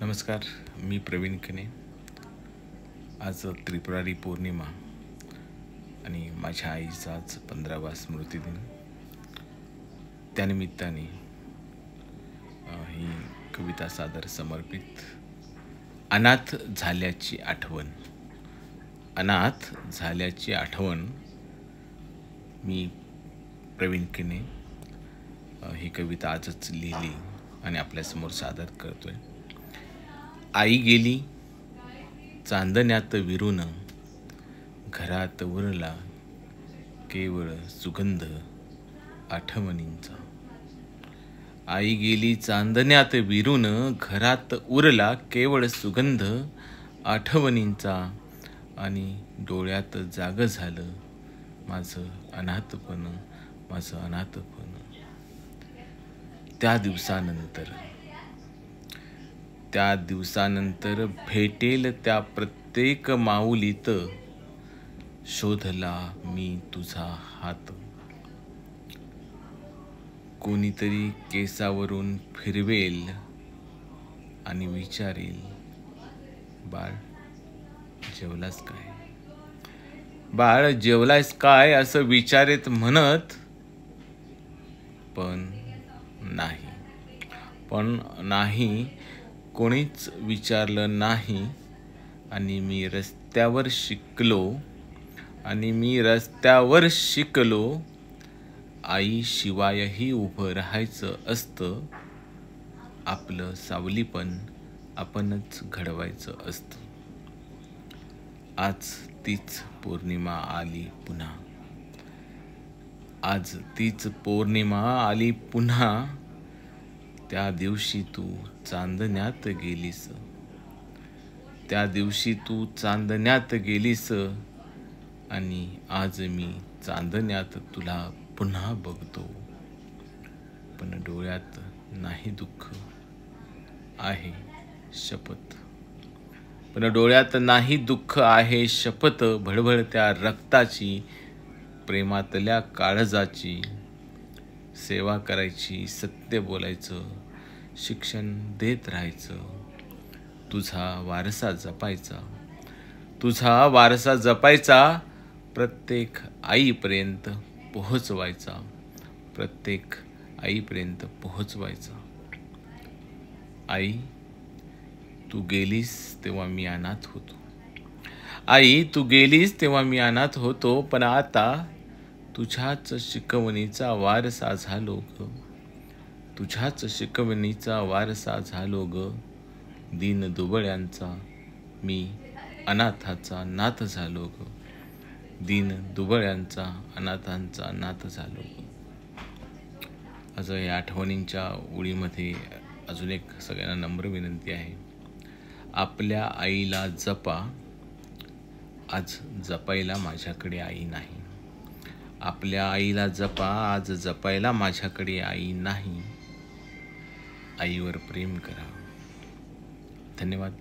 नमस्कार, मी प्रवीण कने. आज त्रिपुरारी पौर्णिमा आणि माझ्या आईचा आज 15वा स्मृतिदिन. त्यानिमित्ताने ही कविता सादर समर्पित. अनाथ झाल्याची आठवण. अनाथ झाल्याची आठवण. मी प्रवीण कने ही कविता आजच लिहिली आणि आपल्यासमोर सादर करतोय. आई गेली चांदण्यात विरून, घरात उरला केवळ सुगंध आठवणींचा. आई गेली चांदण्यात विरून, घरात उरला केवळ सुगंध आठवणींचा. आणि डोळ्यात जाग झालं माझं अनाथपण, माझं अनाथपण. त्या दिवसानंतर भेटेल त्या प्रत्येक माऊलीत, शोधला मी तुझा हात. कोणीतरी केसावरून फिरवेल आणि विचारेल, बाळ जेवलास काय? बाळ जेवलास काय असं विचारेत म्हणत, पण नाही, कोणीच विचारलं नाही. आणि मी रस्त्यावर शिकलो, आई शिवायही उभं राहायचं असतं. आपलं सावलीपण आपणच घडवायचं असतं. आज तीच पौर्णिमा आली पुन्हा. त्या दिवशी तू चांदण्यात गेलीस, आणि आज मी चांदण्यात तुला पुन्हा बघतो. पण डोळ्यात नाही दुःख आहे शपथ. भळभळत्या रक्ताची, प्रेमातल्या काळजाची. सेवा करायची, सत्य बोलायचं, शिक्षण देत राहायचं. तुझा वारसा जपायचा. प्रत्येक आईपर्यंत पोहोचवायचा. आई तू गेलीस तेव्हा मी अनाथ होतो. पण आता तुझ्याच शिकवणीचा वारसा झालो ग. दीन दुबळ्यांचा मी अनाथांचा नाथ झालो ग. आज या आठवणींच्या ओळीमध्ये अजून एक सगळ्यांना नम्र विनंती आहे. आपल्या आईला जपा. आज जपायला माझ्याकडे आई नाही. आपल्या आईला जपा. आज जपायला माझ्याकडे आई नाही. आईवर प्रेम करा. धन्यवाद.